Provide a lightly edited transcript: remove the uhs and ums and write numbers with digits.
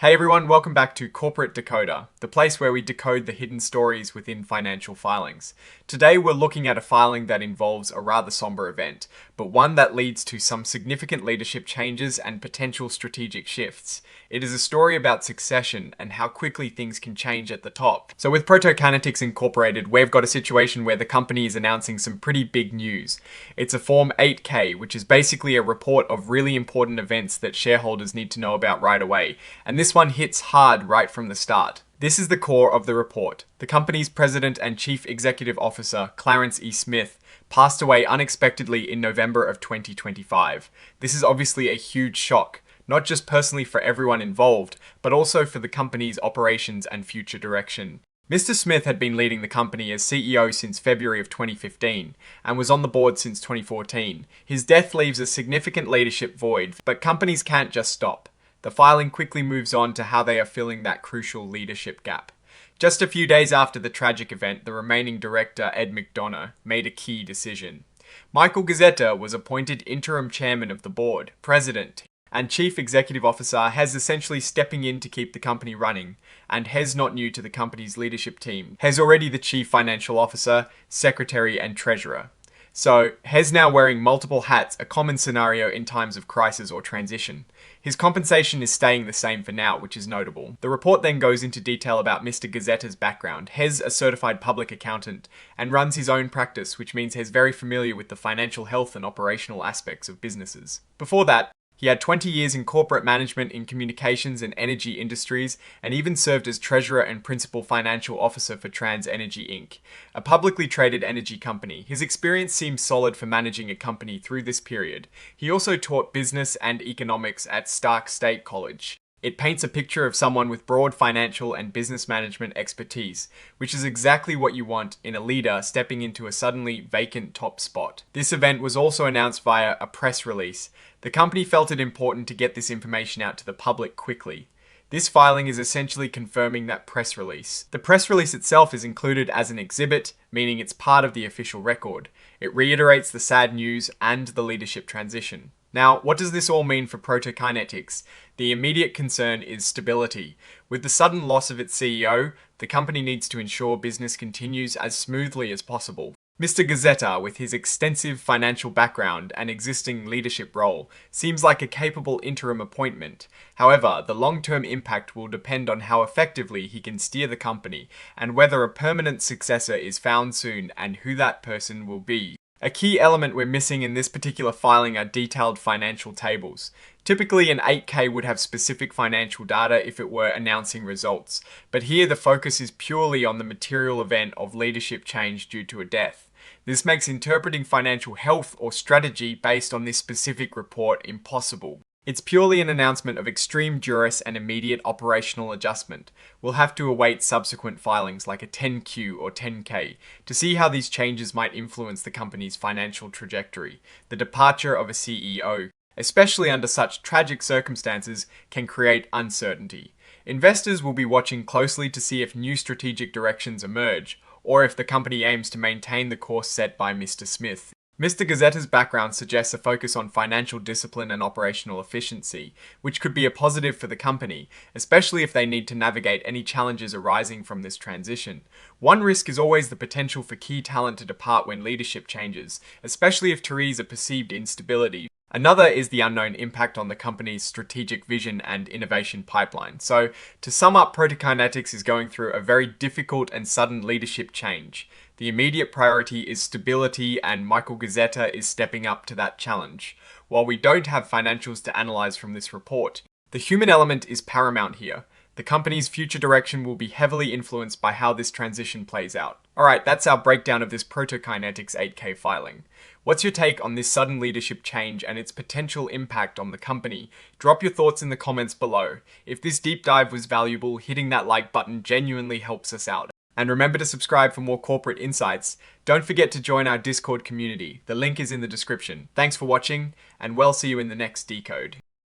Hey everyone, welcome back to Corporate Decoder, the place where we decode the hidden stories within financial filings. Today we're looking at a filing that involves a rather somber event, but one that leads to some significant leadership changes and potential strategic shifts. It is a story about succession and how quickly things can change at the top. So with ProtoKinetix Incorporated, we've got a situation where the company is announcing some pretty big news. It's a Form 8K, which is basically a report of really important events that shareholders need to know about right away. And this one hits hard right from the start. This is the core of the report. The company's president and chief executive officer, Clarence E. Smith, passed away unexpectedly in November of 2025. This is obviously a huge shock, not just personally for everyone involved, but also for the company's operations and future direction. Mr. Smith had been leading the company as CEO since February of 2015 and was on the board since 2014. His death leaves a significant leadership void, but companies can't just stop. The filing quickly moves on to how they are filling that crucial leadership gap. Just a few days after the tragic event, the remaining director, Ed McDonough, made a key decision. Michael Gazzetta was appointed interim chairman of the board, president, and chief executive officer, Hes essentially stepping in to keep the company running, and Hes not new to the company's leadership team. Hes already the chief financial officer, secretary, and treasurer. So, Hes now wearing multiple hats, a common scenario in times of crisis or transition. His compensation is staying the same for now, which is notable. The report then goes into detail about Mr. Gazzetta's background. Hes a certified public accountant and runs his own practice, which means Hes very familiar with the financial health and operational aspects of businesses. Before that, he had 20 years in corporate management in communications and energy industries, and even served as treasurer and principal financial officer for TransEnergy Inc., a publicly traded energy company. His experience seems solid for managing a company through this period. He also taught business and economics at Stark State College. It paints a picture of someone with broad financial and business management expertise, which is exactly what you want in a leader stepping into a suddenly vacant top spot. This event was also announced via a press release. The company felt it important to get this information out to the public quickly. This filing is essentially confirming that press release. The press release itself is included as an exhibit, meaning it's part of the official record. It reiterates the sad news and the leadership transition. Now, what does this all mean for ProtoKinetix? The immediate concern is stability. With the sudden loss of its CEO, the company needs to ensure business continues as smoothly as possible. Mr. Gazzetta, with his extensive financial background and existing leadership role, seems like a capable interim appointment. However, the long-term impact will depend on how effectively he can steer the company and whether a permanent successor is found soon and who that person will be. A key element we're missing in this particular filing are detailed financial tables. Typically, an 8K would have specific financial data if it were announcing results, but here the focus is purely on the material event of leadership change due to a death. This makes interpreting financial health or strategy based on this specific report impossible. It's purely an announcement of extreme duress and immediate operational adjustment. We'll have to await subsequent filings like a 10Q or 10K to see how these changes might influence the company's financial trajectory. The departure of a CEO, especially under such tragic circumstances, can create uncertainty. Investors will be watching closely to see if new strategic directions emerge, or if the company aims to maintain the course set by Mr. Smith. Mr. Gazzetta's background suggests a focus on financial discipline and operational efficiency, which could be a positive for the company, especially if they need to navigate any challenges arising from this transition. One risk is always the potential for key talent to depart when leadership changes, especially if there is a perceived instability. Another is the unknown impact on the company's strategic vision and innovation pipeline. So, to sum up, ProtoKinetix is going through a very difficult and sudden leadership change. The immediate priority is stability, and Michael Gazzetta is stepping up to that challenge. While we don't have financials to analyze from this report, the human element is paramount here. The company's future direction will be heavily influenced by how this transition plays out. Alright, that's our breakdown of this ProtoKinetix 8K filing. What's your take on this sudden leadership change and its potential impact on the company? Drop your thoughts in the comments below. If this deep dive was valuable, hitting that like button genuinely helps us out. And remember to subscribe for more corporate insights. Don't forget to join our Discord community. The link is in the description. Thanks for watching, and we'll see you in the next Decode.